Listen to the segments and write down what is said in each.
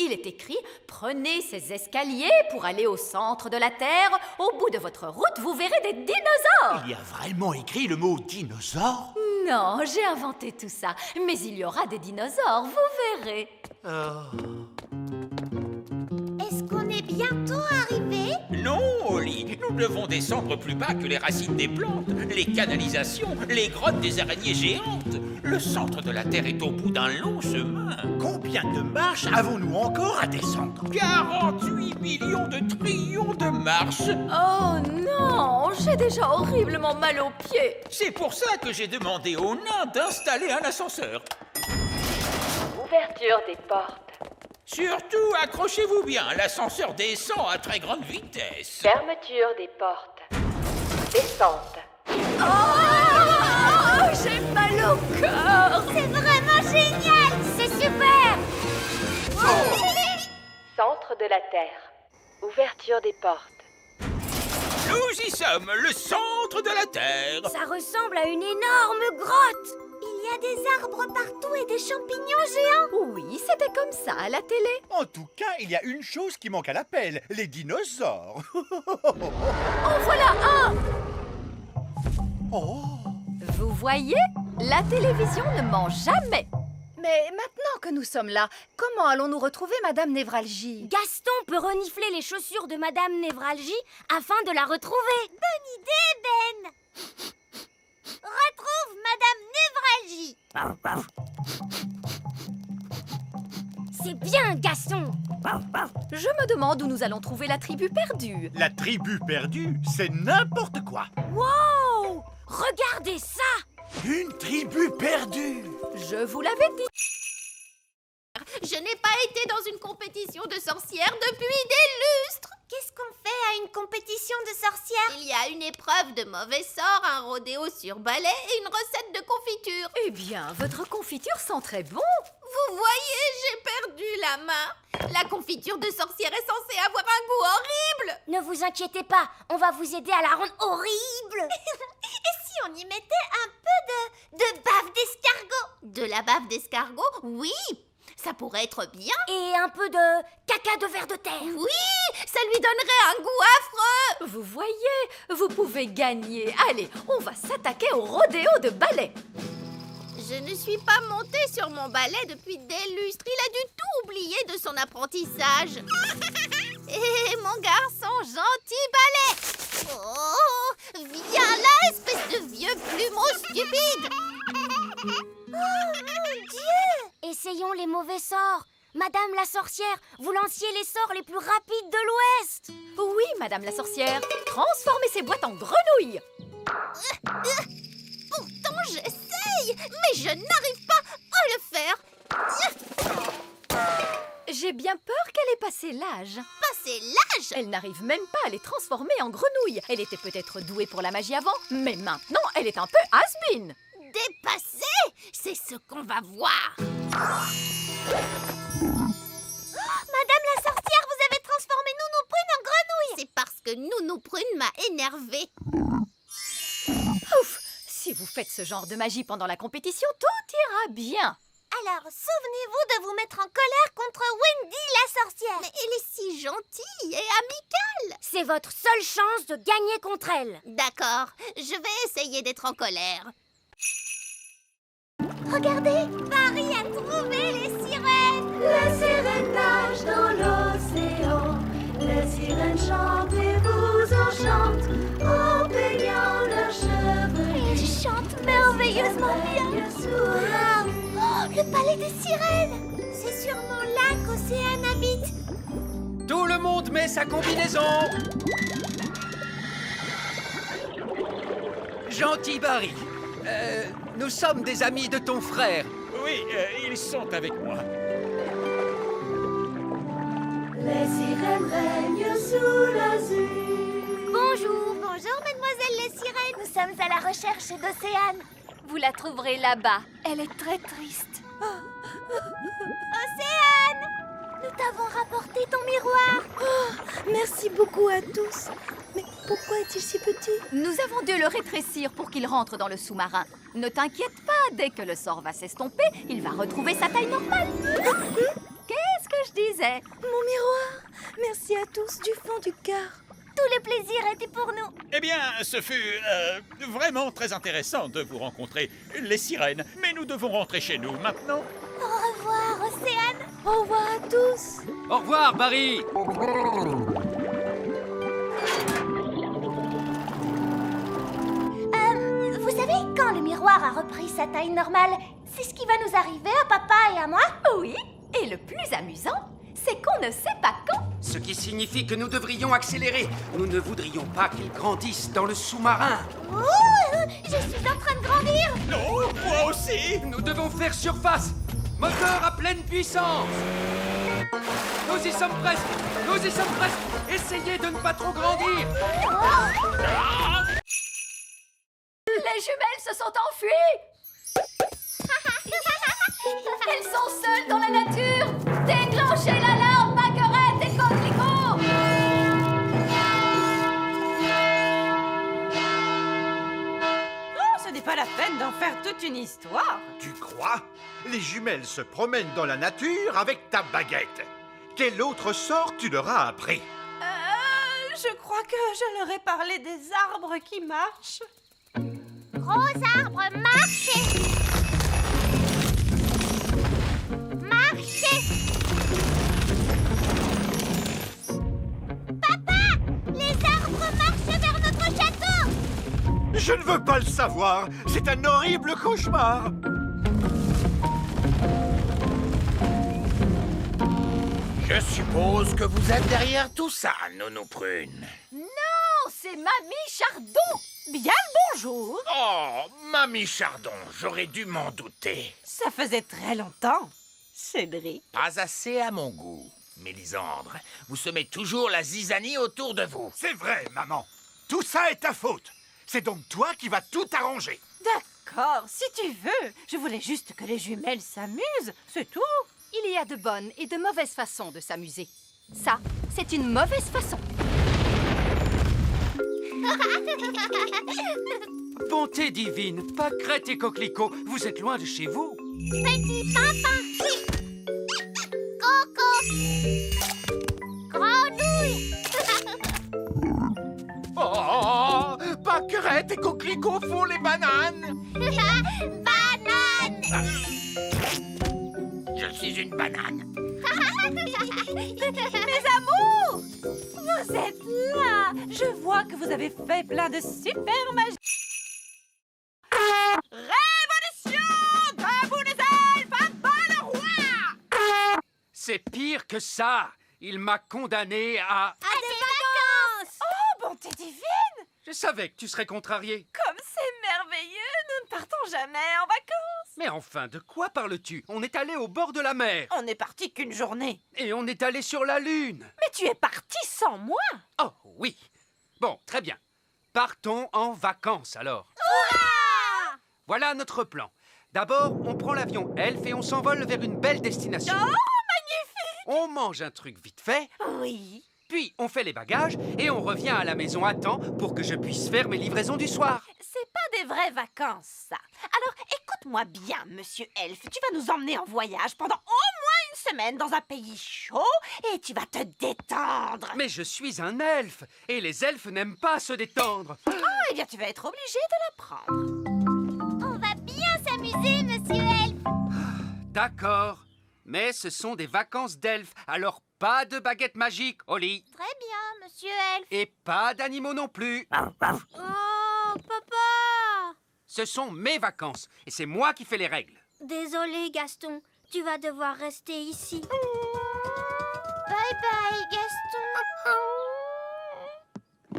Il est écrit « Prenez ces escaliers pour aller au centre de la Terre. Au bout de votre route, vous verrez des dinosaures. » Il y a vraiment écrit le mot dinosaure? Non, j'ai inventé tout ça. Mais il y aura des dinosaures, vous verrez. Est-ce qu'on est bientôt arrivé? Non, Oli, nous devons descendre plus bas que les racines des plantes, les canalisations, les grottes des araignées géantes. Le centre de la Terre est au bout d'un long chemin. Combien de marches avons-nous encore à descendre? 48 millions de trillions de marches. Oh non, j'ai déjà horriblement mal aux pieds. C'est pour ça que j'ai demandé aux nains d'installer un ascenseur. Ouverture des portes. Surtout, accrochez-vous bien, l'ascenseur descend à très grande vitesse. Fermeture des portes. Descente. Oh, j'ai mal au cœur. C'est vraiment génial! C'est super! Centre de la Terre. Ouverture des portes. Nous y sommes, le centre de la Terre. Ça ressemble à une énorme grotte! Il y a des arbres partout et des champignons géants! Oui, c'était comme ça à la télé. En tout cas, il y a une chose qui manque à l'appel, les dinosaures. En voilà un. Oh. Vous voyez, la télévision ne ment jamais. Mais maintenant que nous sommes là, comment allons-nous retrouver Madame Névralgie? Gaston peut renifler les chaussures de Madame Névralgie afin de la retrouver. Bonne idée, Ben! Retrouve Madame Névralgie! C'est bien, Gaston! Je me demande où nous allons trouver la tribu perdue. La tribu perdue, c'est n'importe quoi. Wow! Regardez ça! Une tribu perdue. Je vous l'avais dit. Je n'ai pas été dans une compétition de sorcières depuis des lustres. Qu'est-ce qu'on fait à une compétition de sorcières? Il y a une épreuve de mauvais sort, un rodéo sur balai et une recette de confiture. Eh bien, votre confiture sent très bon. Vous voyez, j'ai perdu la main. La confiture de sorcière est censée avoir un goût horrible. Ne vous inquiétez pas, on va vous aider à la rendre horrible. Et si on y mettait un peu de bave d'escargot? De la bave d'escargot? Oui, ça pourrait être bien. Et un peu de caca de ver de terre? Oui, ça lui donnerait un goût affreux. Vous voyez, vous pouvez gagner. Allez, on va s'attaquer au rodéo de balai. Je ne suis pas montée sur mon balai depuis des lustres. Il a dû tout oublier de son apprentissage. Et mon garçon gentil balai. Oh, viens là, espèce de vieux plumeau stupide. Oh mon Dieu! Essayons les mauvais sorts. Madame la sorcière, vous lanciez les sorts les plus rapides de l'Ouest. Oui, Madame la sorcière. Transformez ces boîtes en grenouilles. Pourtant, j'essaye, mais je n'arrive pas à le faire. J'ai bien peur qu'elle ait passé l'âge. Passer l'âge. Elle n'arrive même pas à les transformer en grenouilles. Elle était peut-être douée pour la magie avant, mais maintenant, elle est un peu has-been. Dépassée, c'est ce qu'on va voir. Madame la sorcière, vous avez transformé Nounou Prune en grenouille. C'est parce que Nounou Prune m'a énervée. Ouf! Si vous faites ce genre de magie pendant la compétition, tout ira bien. Alors, souvenez-vous de vous mettre en colère contre Wendy la sorcière. Mais elle est si gentille et amicale. C'est votre seule chance de gagner contre elle. D'accord, je vais essayer d'être en colère. Regardez, Paris a trouvé les sirènes. Les sirènes nagent dans l'océan. Les sirènes chantent et vous enchantent en peignant leurs cheveux. Ils chantent merveilleusement bien. Oh, le palais des sirènes. C'est sûrement là qu'Océane habite. Tout le monde met sa combinaison. Gentil Barry, nous sommes des amis de ton frère. Oui, ils sont avec moi. Les sirènes règnent sous l'azur. Bonjour, bonjour, mademoiselle les sirènes. Nous sommes à la recherche d'Océane. Vous la trouverez là-bas. Elle est très triste. Océane, nous t'avons rapporté ton miroir. Merci beaucoup à tous. Mais pourquoi est-il si petit? Nous avons dû le rétrécir pour qu'il rentre dans le sous-marin. Ne t'inquiète pas, dès que le sort va s'estomper, il va retrouver sa taille normale. Qu'est-ce que je disais? disais. Mon miroir. Merci à tous du fond du cœur. Tout le plaisir était pour nous. Eh bien, ce fut vraiment très intéressant de vous rencontrer, les sirènes. Mais nous devons rentrer chez nous maintenant. Au revoir, Océane. Au revoir à tous. Au revoir, Barry. Vous savez, quand le miroir a repris sa taille normale, c'est ce qui va nous arriver à papa et à moi? Oui, et le plus amusant, c'est qu'on ne sait pas quand. Ce qui signifie que nous devrions accélérer. Nous ne voudrions pas qu'ils grandissent dans le sous-marin. Oh, je suis en train de grandir. Non, moi aussi. Nous devons faire surface. Moteur à pleine puissance. Nous y sommes presque. Nous y sommes presque. Essayez de ne pas trop grandir. Les jumelles se sont enfuies. Elles sont seules dans la nature. Déclenchez l'alarme, Marguerite et Coquelicot. Oh, ce n'est pas la peine d'en faire toute une histoire. Tu crois? Les jumelles se promènent dans la nature avec ta baguette. Quel autre sort tu leur as appris? Je crois que je leur ai parlé des arbres qui marchent. Gros arbre, marchez. Marchez. Papa, les arbres marchent vers notre château. Je ne veux pas le savoir. C'est un horrible cauchemar. Je suppose que vous êtes derrière tout ça, Nounou Prune. Non, c'est Mamie Chardon. Bien le bonjour. Oh, Mamie Chardon, j'aurais dû m'en douter. Ça faisait très longtemps, Cédric. Pas assez à mon goût. Mélisandre, vous semez toujours la zizanie autour de vous. C'est vrai, maman. Tout ça est ta faute. C'est donc toi qui vas tout arranger. D'accord, si tu veux. Je voulais juste que les jumelles s'amusent, c'est tout. Il y a de bonnes et de mauvaises façons de s'amuser. Ça, c'est une mauvaise façon. Bonté divine, Pâquerette et Coquelicot, vous êtes loin de chez vous. Petit papa. Coco. Grenouille. Oh, Pâquerette et Coquelicot font les bananes. Banane. Je suis une banane. Mes amours, vous êtes là. Je vois que vous avez fait plein de super magie. Révolution! Debout les elfes, à bas le roi! C'est pire que ça. Il m'a condamné à... À des vacances. Oh, bonté divine! Je savais que tu serais contrarié. Comme c'est merveilleux, nous ne partons jamais en vacances. Mais enfin, de quoi parles-tu? On est allé au bord de la mer. On n'est parti qu'une journée. Et on est allé sur la Lune. Mais tu es parti sans moi. Oh, oui. Bon, très bien. Partons en vacances, alors. Voilà notre plan. D'abord, on prend l'avion Elf et on s'envole vers une belle destination. Oh, magnifique! On mange un truc vite fait, Oui. puis on fait les bagages et on revient à la maison à temps pour que je puisse faire mes livraisons du soir. C'est pas des vraies vacances, ça. Alors, écoute-moi bien, monsieur Elf. Tu vas nous emmener en voyage pendant au moins une semaine dans un pays chaud et tu vas te détendre. Mais je suis un elfe et les elfes n'aiment pas se détendre. Eh bien, tu vas être obligé de l'apprendre. On va bien s'amuser, monsieur Elf. D'accord, mais ce sont des vacances d'elfes, alors pas de baguette magique au lit. Très bien, monsieur Elf. Et pas d'animaux non plus. Oh, papa. Ce sont mes vacances et c'est moi qui fais les règles. Désolé, Gaston. Tu vas devoir rester ici. Bye bye, Gaston.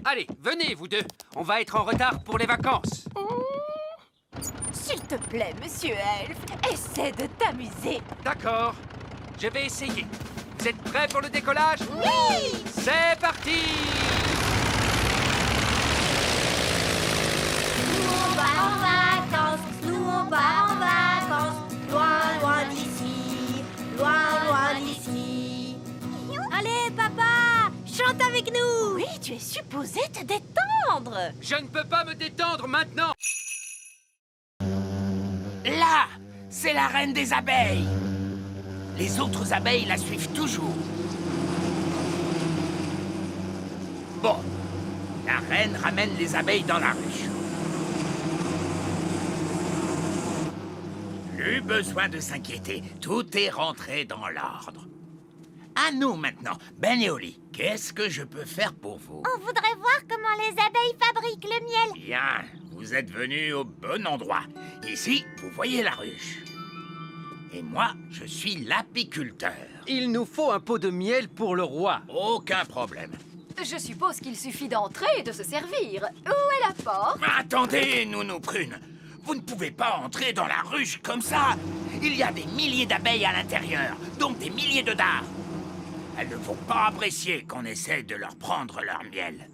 Allez, venez vous deux, on va être en retard pour les vacances. S'il te plaît, monsieur Elf, essaie de t'amuser. D'accord, je vais essayer. Vous êtes prêts pour le décollage? Oui. C'est parti! Nous on va en vacances. Nous on va en vacances. Loin, loin d'ici. Loin, loin d'ici. Allez, papa, chante avec nous. Oui, tu es supposé te détendre. Je ne peux pas me détendre maintenant! Là, c'est la reine des abeilles. Les autres abeilles la suivent toujours. Bon, la reine ramène les abeilles dans la ruche. Plus besoin de s'inquiéter, tout est rentré dans l'ordre. À nous maintenant, Ben et Oli, qu'est-ce que je peux faire pour vous? On voudrait voir comment les abeilles fabriquent le miel. Bien, vous êtes venus au bon endroit. Ici, vous voyez la ruche. Et moi, je suis l'apiculteur. Il nous faut un pot de miel pour le roi. Aucun problème. Je suppose qu'il suffit d'entrer et de se servir. Où est la porte? Attendez, Nounou Prune. Vous ne pouvez pas entrer dans la ruche comme ça. Il y a des milliers d'abeilles à l'intérieur, donc des milliers de dards. Elles ne vont pas apprécier qu'on essaie de leur prendre leur miel.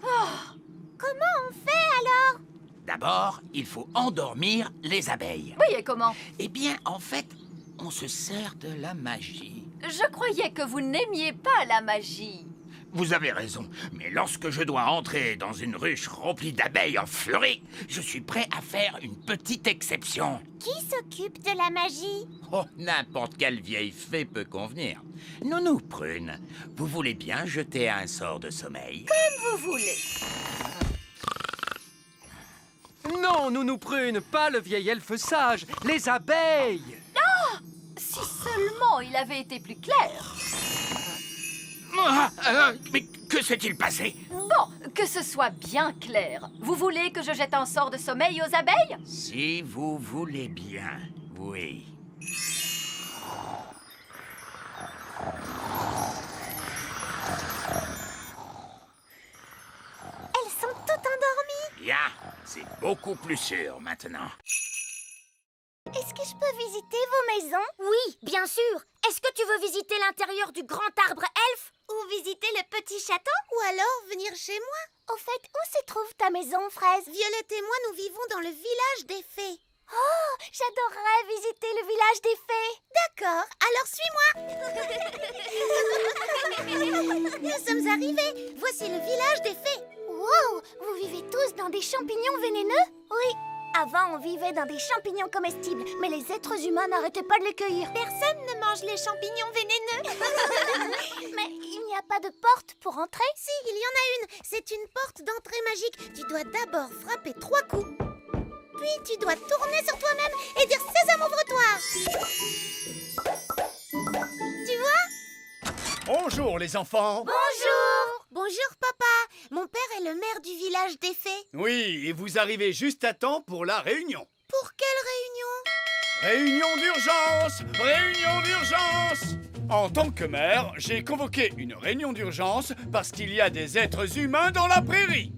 Comment on fait alors? D'abord, il faut endormir les abeilles. Oui, et comment? Eh bien, en fait, on se sert de la magie. Je croyais que vous n'aimiez pas la magie. Vous avez raison, mais lorsque je dois entrer dans une ruche remplie d'abeilles en furie, je suis prêt à faire une petite exception. Qui s'occupe de la magie? Oh, n'importe quelle vieille fée peut convenir. Nounou Prune, vous voulez bien jeter un sort de sommeil? Vous voulez. Non, Nounou Prune, pas le vieil elfe sage, les abeilles. Si seulement il avait été plus clair. Mais que s'est-il passé? Bon, que ce soit bien clair. Vous voulez que je jette un sort de sommeil aux abeilles? Si vous voulez bien, oui. Elles sont toutes endormies. Bien, c'est beaucoup plus sûr maintenant. Est-ce que je peux visiter vos maisons? Oui, bien sûr. Est-ce que tu veux visiter l'intérieur du grand arbre elfe? Ou visiter le petit château? Ou alors venir chez moi? Au fait, où se trouve ta maison, Fraise? Violette et moi, nous vivons dans le village des fées. Oh, j'adorerais visiter le village des fées. D'accord, alors suis-moi. Nous sommes arrivés. Voici le village des fées. Wow, vous vivez tous dans des champignons vénéneux? Oui. Avant, on vivait dans des champignons comestibles, mais les êtres humains n'arrêtaient pas de les cueillir. Personne ne mange les champignons vénéneux. Mais il n'y a pas de porte pour entrer? Si, il y en a une. C'est une porte d'entrée magique. Tu dois d'abord frapper 3 coups. Puis tu dois tourner sur toi-même et dire « Sésame, ouvre-toi » Tu vois? Bonjour les enfants. Bonjour! Bonjour, papa. Mon père est le maire du village des fées. Oui, et vous arrivez juste à temps pour la réunion. Pour quelle réunion? Réunion d'urgence! Réunion d'urgence! En tant que maire, j'ai convoqué une réunion d'urgence parce qu'il y a des êtres humains dans la prairie.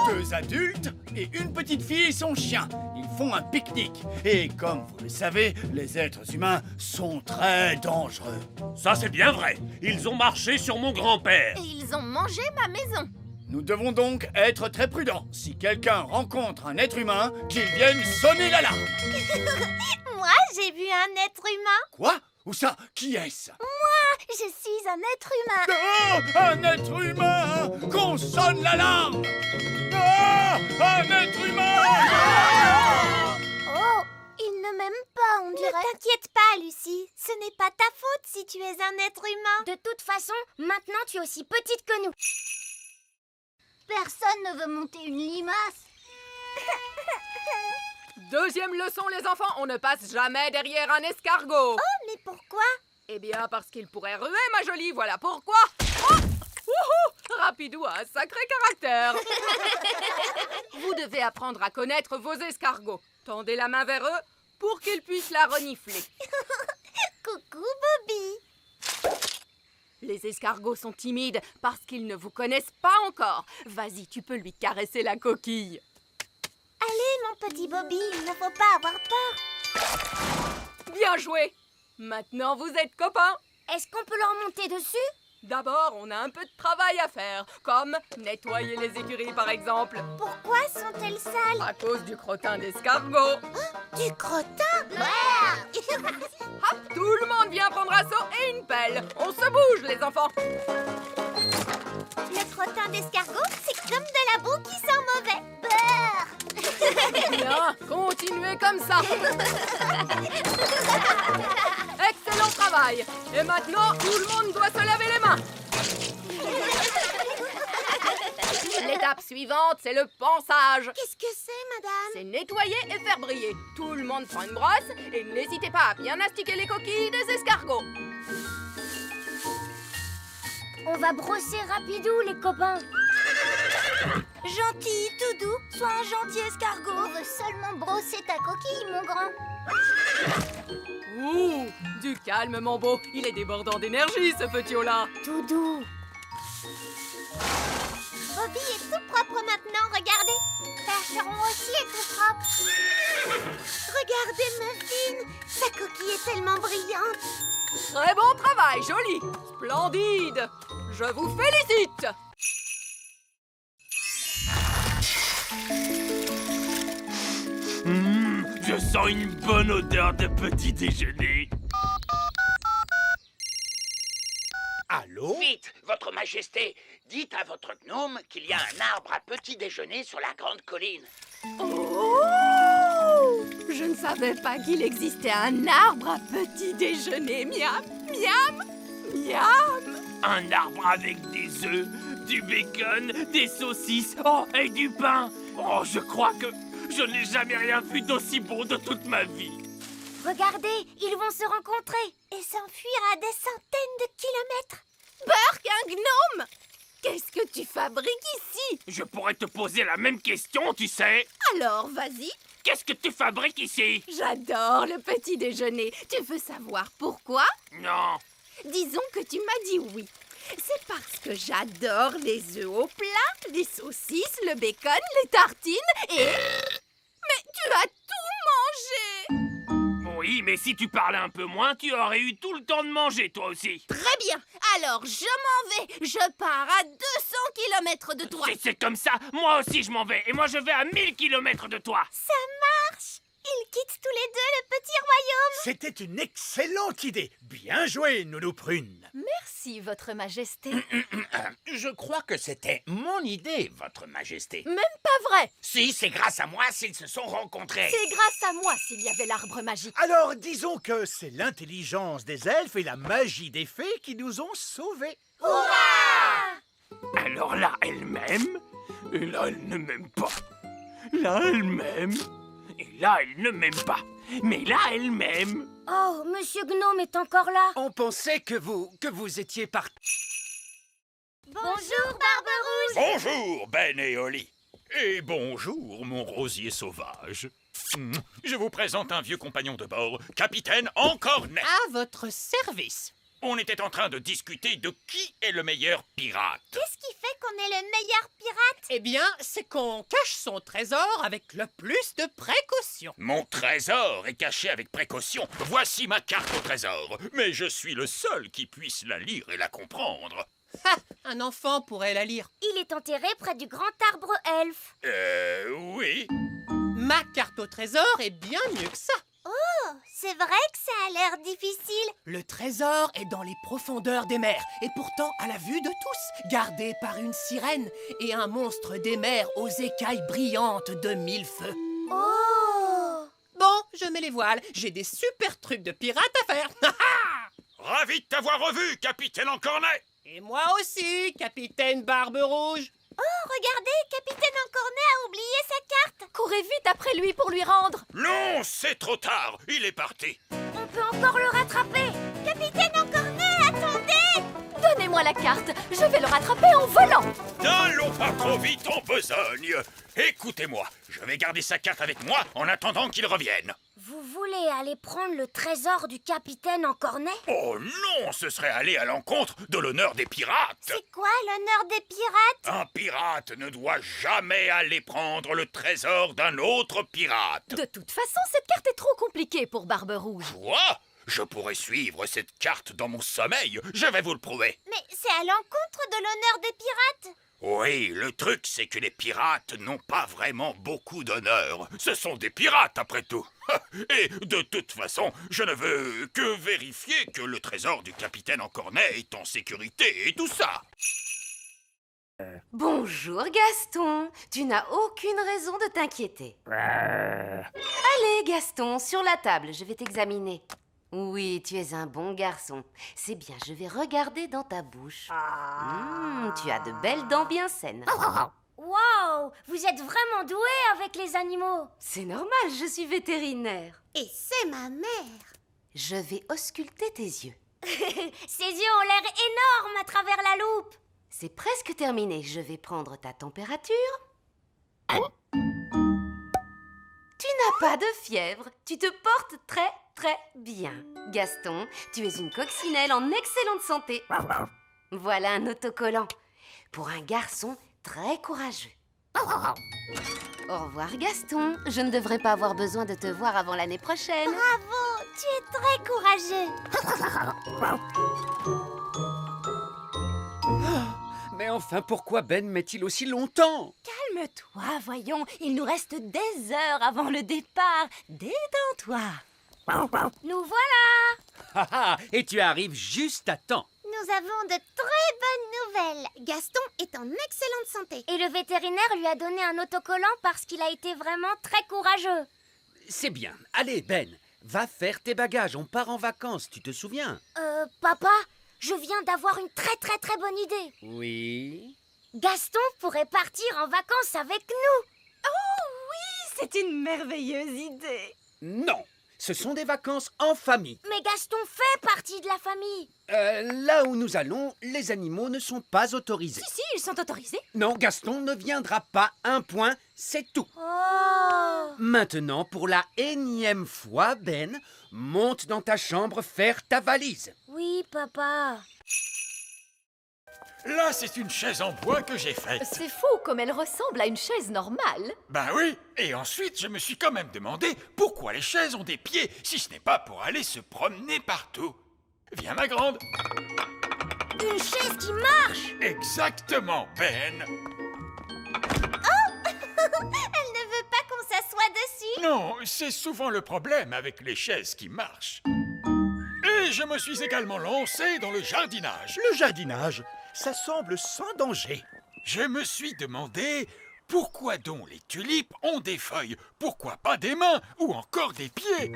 2 adultes et une petite fille et son chien. Ils font un pique-nique. Et comme vous le savez, les êtres humains sont très dangereux. Ça, c'est bien vrai. Ils ont marché sur mon grand-père. Et ils ont mangé ma maison. Nous devons donc être très prudents. Si quelqu'un rencontre un être humain, qu'il vienne sonner l'alarme. Moi, j'ai vu un être humain. Quoi? Où ça? Qui est-ce? Moi, je suis un être humain. Oh, un être humain! Qu'on sonne l'alarme! Ah, un être humain! Oh, il ne m'aime pas, on dirait. Ne t'inquiète pas, Lucie. Ce n'est pas ta faute si tu es un être humain. De toute façon, maintenant tu es aussi petite que nous. Personne ne veut monter une limace. Deuxième leçon, les enfants, on ne passe jamais derrière un escargot. Oh, mais pourquoi? Eh bien, parce qu'il pourrait ruer, ma jolie, voilà pourquoi. Oh, wouhou, Rapidou a un sacré caractère. Vous devez apprendre à connaître vos escargots. Tendez la main vers eux pour qu'ils puissent la renifler. Coucou, Bobby. Les escargots sont timides parce qu'ils ne vous connaissent pas encore. Vas-y, tu peux lui caresser la coquille. Allez, mon petit Bobby, il ne faut pas avoir peur. Bien joué. Maintenant, vous êtes copains. Est-ce qu'on peut leur monter dessus? D'abord, on a un peu de travail à faire, comme nettoyer les écuries, par exemple. Pourquoi sont-elles sales? À cause du crottin d'escargot. Du crottin? Hop, tout le monde vient prendre un seau et une pelle. On se bouge, les enfants. Le crottin d'escargot, c'est comme de la boue qui sent mauvais. Bien, continuez comme ça. Excellent travail. Et maintenant, tout le monde doit se laver les mains. L'étape suivante, c'est le pansage. Qu'est-ce que c'est, madame? C'est nettoyer et faire briller. Tout le monde prend une brosse et n'hésitez pas à bien astiquer les coquilles des escargots. On va brosser rapidou, les copains. Gentil, tout doux, sois un gentil escargot. On veut seulement brosser ta coquille, mon grand. Ouh, du calme, mon beau. Il est débordant d'énergie, ce petit Ola. Tout doux. Bobby est tout propre maintenant, regardez. Percheron aussi est tout propre. Regardez Muffin, sa coquille est tellement brillante. Très bon travail, joli. Splendide. Je vous félicite. Je sens une bonne odeur de petit déjeuner. Allô? Vite, votre majesté, dites à votre gnome qu'il y a un arbre à petit déjeuner sur la grande colline. Oh! Je ne savais pas qu'il existait un arbre à petit déjeuner. Miam, miam, miam. Un arbre avec des œufs, du bacon, des saucisses, oh, et du pain. Oh, je crois que je n'ai jamais rien vu d'aussi bon de toute ma vie. Regardez, ils vont se rencontrer et s'enfuir à des centaines de kilomètres. Burk, un gnome! Qu'est-ce que tu fabriques ici? Je pourrais te poser la même question, tu sais. Alors, vas-y. Qu'est-ce que tu fabriques ici? J'adore le petit déjeuner. Tu veux savoir pourquoi? Non. Disons que tu m'as dit oui. C'est parce que j'adore les œufs au plat, les saucisses, le bacon, les tartines et... Mais tu as tout mangé! Oui, mais si tu parlais un peu moins, tu aurais eu tout le temps de manger, toi aussi. Très bien. Alors, je m'en vais. Je pars à 200 km de toi. Si c'est comme ça, moi aussi je m'en vais. Et moi je vais à 1000 km de toi. Ça marche. Ils quittent tous les deux le petit royaume. C'était une excellente idée. Bien joué, Nounou Prune. Merci, Votre Majesté. Je crois que c'était mon idée, votre majesté. Même pas vrai. Si, c'est grâce à moi s'ils se sont rencontrés. C'est grâce à moi s'il y avait l'arbre magique. Alors, disons que c'est l'intelligence des elfes et la magie des fées qui nous ont sauvés. Alors là, elle m'aime. Et là, elle ne m'aime pas. Là, elle m'aime. Et là, elle ne m'aime pas. Mais là, elle m'aime. Oh, Monsieur Gnome est encore là. On pensait que vous étiez parti. Bonjour, Barbe-Rouge. Bonjour, Ben et Oli. Et bonjour, mon rosier sauvage. Je vous présente un vieux compagnon de bord, Capitaine Encornet. À votre service. On était en train de discuter de qui est le meilleur pirate. Qu'est-ce qui fait qu'on est le meilleur pirate? Eh bien, c'est qu'on cache son trésor avec le plus de précaution. Mon trésor est caché avec précaution. Voici ma carte au trésor. Mais je suis le seul qui puisse la lire et la comprendre. Ha! Un enfant pourrait la lire. Il est enterré près du grand arbre elfe. Oui. Ma carte au trésor est bien mieux que ça. Oh, c'est vrai que ça a l'air difficile. Le trésor est dans les profondeurs des mers et pourtant à la vue de tous, gardé par une sirène et un monstre des mers aux écailles brillantes de 1000 feux. Oh! Bon, je mets les voiles, j'ai des super trucs de pirate à faire. Ravi de t'avoir revu, Capitaine Encornet. Et moi aussi, Capitaine Barbe-Rouge. Oh, regardez, Capitaine Encornet a oublié sa carte. Courez vite après lui pour lui rendre. Non, c'est trop tard. Il est parti. On peut encore le rattraper. Capitaine Encornet, attendez! Donnez-moi la carte. Je vais le rattraper en volant. N'allons pas trop vite en besogne. Écoutez-moi, je vais garder sa carte avec moi en attendant qu'il revienne. Vous voulez aller prendre le trésor du capitaine Encornet? Oh non, ce serait aller à l'encontre de l'honneur des pirates. C'est quoi l'honneur des pirates? Un pirate ne doit jamais aller prendre le trésor d'un autre pirate. De toute façon, cette carte est trop compliquée pour Barbe Rouge. Quoi? Je pourrais suivre cette carte dans mon sommeil. Je vais vous le prouver. Mais c'est à l'encontre de l'honneur des pirates. Oui, le truc, c'est que les pirates n'ont pas vraiment beaucoup d'honneur. Ce sont des pirates, après tout. Et de toute façon, je ne veux que vérifier que le trésor du capitaine Encornet est en sécurité et tout ça. Bonjour Gaston, tu n'as aucune raison de t'inquiéter. Allez Gaston, sur la table, je vais t'examiner. Oui, tu es un bon garçon. C'est bien, je vais regarder dans ta bouche. Tu as de belles dents bien saines. Wow, vous êtes vraiment doué avec les animaux. C'est normal, je suis vétérinaire. Et c'est ma mère. Je vais ausculter tes yeux. Ses yeux ont l'air énormes à travers la loupe. C'est presque terminé. Je vais prendre ta température. Tu n'as pas de fièvre. Tu te portes très, très bien. Gaston, tu es une coccinelle en excellente santé. Voilà un autocollant. Pour un garçon très courageux. Au revoir, Gaston. Je ne devrais pas avoir besoin de te voir avant l'année prochaine. Bravo, tu es très courageux. Mais enfin, pourquoi Ben met-il aussi longtemps? Calme-toi, voyons. Il nous reste des heures avant le départ. Détends-toi. Nous voilà. Et tu arrives juste à temps. Nous avons de très bonnes nouvelles. Gaston est en excellente santé. Et le vétérinaire lui a donné un autocollant parce qu'il a été vraiment très courageux. C'est bien. Allez, Ben, va faire tes bagages. On part en vacances, tu te souviens? Papa, je viens d'avoir une très très très bonne idée. Oui. Gaston pourrait partir en vacances avec nous. C'est une merveilleuse idée. Non, ce sont des vacances en famille. Mais Gaston fait partie de la famille. Là où nous allons, les animaux ne sont pas autorisés. Si, ils sont autorisés. Non, Gaston ne viendra pas. Un point, c'est tout. Oh. Maintenant, pour la énième fois, Ben, monte dans ta chambre faire ta valise. Oui, papa. Là, c'est une chaise en bois que j'ai faite. C'est fou comme elle ressemble à une chaise normale. Ben oui, et ensuite, je me suis quand même demandé pourquoi les chaises ont des pieds, si ce n'est pas pour aller se promener partout. Viens, ma grande. Une chaise qui marche. Exactement, Ben. Elle ne veut pas qu'on s'assoie dessus. Non, c'est souvent le problème avec les chaises qui marchent. Et je me suis également lancé dans le jardinage. Le jardinage, ça semble sans danger. Je me suis demandé pourquoi donc les tulipes ont des feuilles, pourquoi pas des mains ou encore des pieds.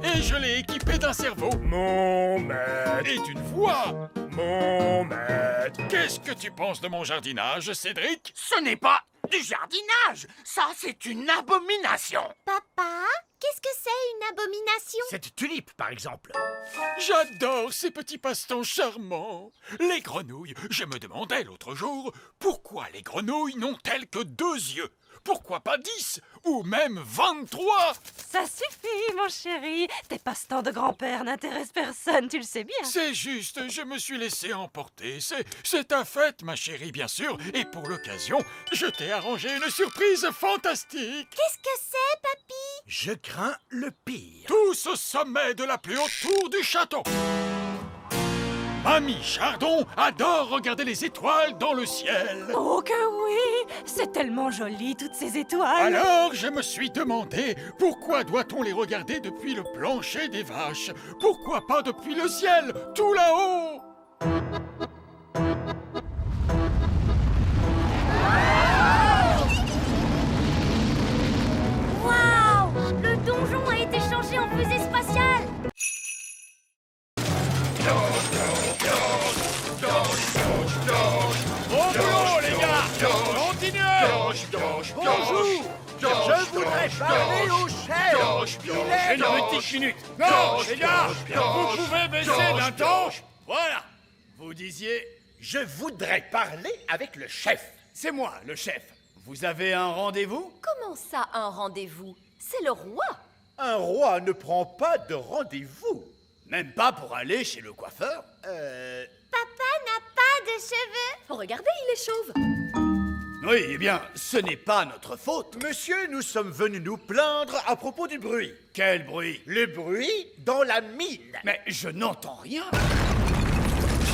Et je l'ai équipé d'un cerveau. Mon maître, Et d'une voix. mon maître. Qu'est-ce que tu penses de mon jardinage, Cédric? Ce n'est pas du jardinage. Ça, c'est une abomination. Papa, qu'est-ce que c'est une abomination? Cette tulipe, par exemple. J'adore ces petits passe-temps charmants. Les grenouilles, je me demandais l'autre jour, pourquoi les grenouilles n'ont-elles que 2 yeux? Pourquoi pas 10 ou même 23? Ça suffit, mon chéri. Tes passe-temps de grand-père n'intéressent personne, tu le sais bien. C'est juste, je me suis laissé emporter. C'est ta fête, ma chérie, bien sûr. Et pour l'occasion, je t'ai arrangé une surprise fantastique. Qu'est-ce que c'est, papy? Je crains le pire. Tous au sommet de la plus haute tour du château. Mamie Chardon adore regarder les étoiles dans le ciel. Oh que oui. C'est tellement joli, toutes ces étoiles. Alors, je me suis demandé, pourquoi doit-on les regarder depuis le plancher des vaches? Pourquoi pas depuis le ciel, tout là-haut? Waouh! Le donjon a été changé en fusée spatiale. Bon boulot, les gars! Continuez! Bonjour. Je voudrais parler au chef. Une petite minute. Non, les gars, vous pouvez baisser d'un ton. Voilà. Vous disiez... Je voudrais parler avec le chef. C'est moi, le chef. Vous avez un rendez-vous? Comment ça, un rendez-vous? C'est le roi. Un roi ne prend pas de rendez-vous. Même pas pour aller chez le coiffeur? Papa n'a pas de cheveux. Regardez, il est chauve. Oui, eh bien, ce n'est pas notre faute. Monsieur, nous sommes venus nous plaindre à propos du bruit. Quel bruit? Le bruit dans la mine. Mais je n'entends rien.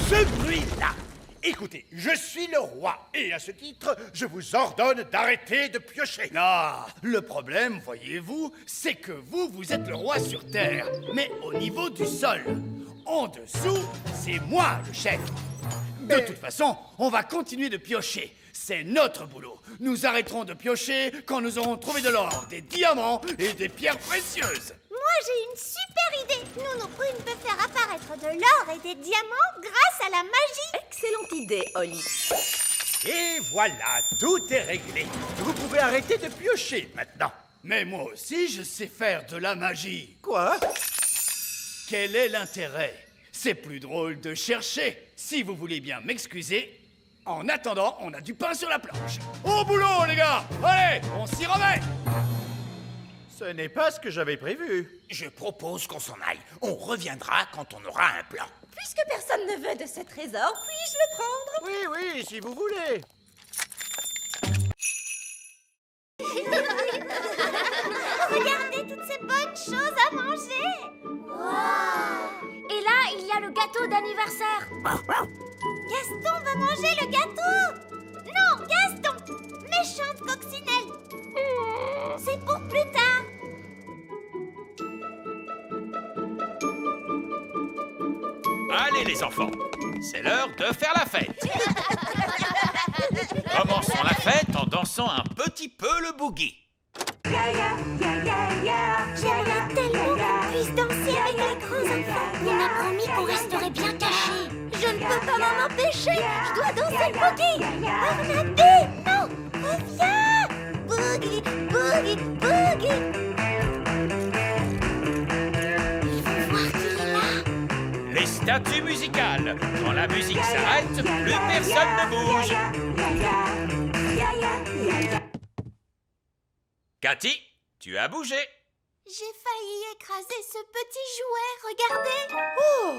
Ce bruit-là. Écoutez, je suis le roi, et à ce titre, je vous ordonne d'arrêter de piocher. Ah, le problème, voyez-vous, c'est que vous êtes le roi sur Terre, mais au niveau du sol. En dessous, c'est moi le chef. De toute façon, on va continuer de piocher. C'est notre boulot. Nous arrêterons de piocher quand nous aurons trouvé de l'or, des diamants et des pierres précieuses. Moi, j'ai une super idée. Nounou Prune peut faire apparaître de l'or et des diamants grâce à la magie. Excellente idée, Oli. Et voilà, tout est réglé. Vous pouvez arrêter de piocher maintenant. Mais moi aussi, je sais faire de la magie. Quoi? Quel est l'intérêt? C'est plus drôle de chercher. Si vous voulez bien m'excuser, en attendant, on a du pain sur la planche. Au boulot, les gars! Allez, on s'y remet! Ce n'est pas ce que j'avais prévu. Je propose qu'on s'en aille. On reviendra quand on aura un plan. Puisque personne ne veut de ce trésor, puis-je le prendre? Oui, oui, si vous voulez. Regardez toutes ces bonnes choses à manger. Et là, il y a le gâteau d'anniversaire. Gaston va manger le gâteau. Non, Gaston, méchante coccinelle. C'est pour plus tard. Allez les enfants, c'est l'heure de faire la fête. Commençons la fête en dansant un petit peu le boogie. J'aimerais tellement qu'on puisse danser avec les grands enfants. On a promis qu'on resterait bien cachés. Je ne peux pas m'en empêcher. Je dois danser le boogie. Barnabé, non, reviens. Boogie, boogie, boogie. Ils vont voir qu'il est là. Les statues musicales. Quand la musique s'arrête, plus personne ne bouge. Cathy, tu as bougé. J'ai failli écraser ce petit jouet, regardez. Oh,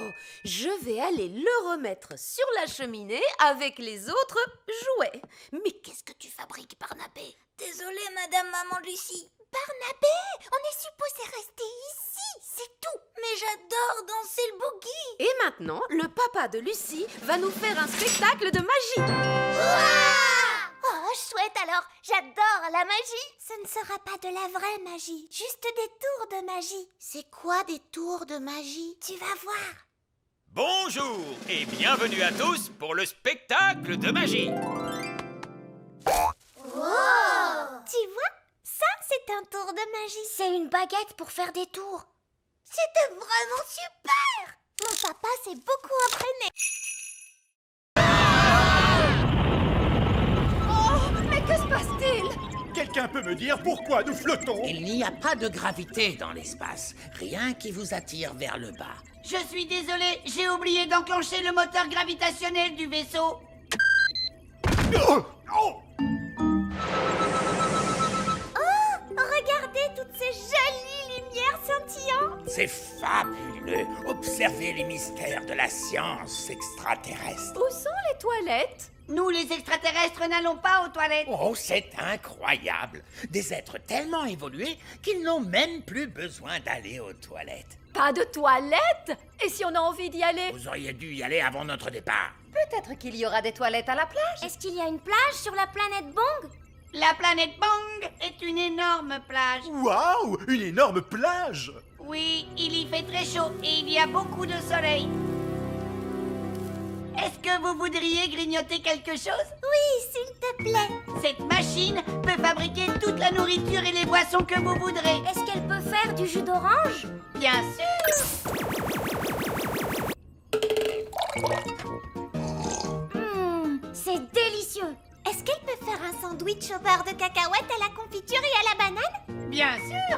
je vais aller le remettre sur la cheminée avec les autres jouets. Mais qu'est-ce que tu fabriques, Barnabé? Désolée, Madame Maman Lucie. Barnabé, on est supposé rester ici, c'est tout. Mais j'adore danser le boogie. Et maintenant, le papa de Lucie va nous faire un spectacle de magie. Oh, chouette alors, j'adore la magie. Ce ne sera pas de la vraie magie, juste des tours de magie. C'est quoi des tours de magie? Tu vas voir. Bonjour et bienvenue à tous pour le spectacle de magie. Tu vois, ça c'est un tour de magie. C'est une baguette pour faire des tours. C'était vraiment super. Mon papa s'est beaucoup entraîné. Mais que se passe-t-il? Quelqu'un peut me dire pourquoi nous flottons? Il n'y a pas de gravité dans l'espace. Rien qui vous attire vers le bas. Je suis désolé, j'ai oublié d'enclencher le moteur gravitationnel du vaisseau. Oh, oh. Regardez toutes ces jolies lumières scintillantes. C'est fabuleux. Observez les mystères de la science extraterrestre. Où sont les toilettes? Nous, les extraterrestres, n'allons pas aux toilettes. Oh, c'est incroyable. Des êtres tellement évolués qu'ils n'ont même plus besoin d'aller aux toilettes. Pas de toilettes? Et si on a envie d'y aller? Vous auriez dû y aller avant notre départ. Peut-être qu'il y aura des toilettes à la plage. Est-ce qu'il y a une plage sur la planète Bong? La planète Bang est une énorme plage. Waouh, une énorme plage. Oui, il y fait très chaud et il y a beaucoup de soleil. Est-ce que vous voudriez grignoter quelque chose? Oui, s'il te plaît. Cette machine peut fabriquer toute la nourriture et les boissons que vous voudrez. Est-ce qu'elle peut faire du jus d'orange? Bien sûr. C'est délicieux. Est-ce qu'elle peut faire un sandwich au beurre de cacahuète à la confiture et à la banane? Bien sûr.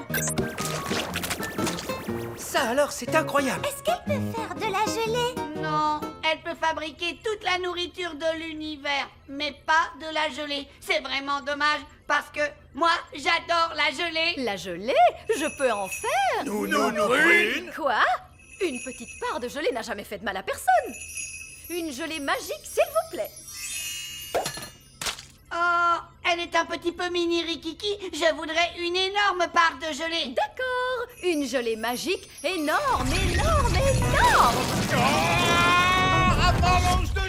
Ça alors, c'est incroyable. Est-ce qu'elle peut faire de la gelée? Non, elle peut fabriquer toute la nourriture de l'univers, mais pas de la gelée. C'est vraiment dommage, parce que moi, j'adore la gelée. La gelée? Je peux en faire. Nous, Prune. Quoi? Une petite part de gelée n'a jamais fait de mal à personne. Une gelée magique, s'il vous plaît. Oh, elle est un petit peu mini rikiki. Je voudrais une énorme part de gelée. D'accord, une gelée magique énorme, énorme, énorme. Avalanche de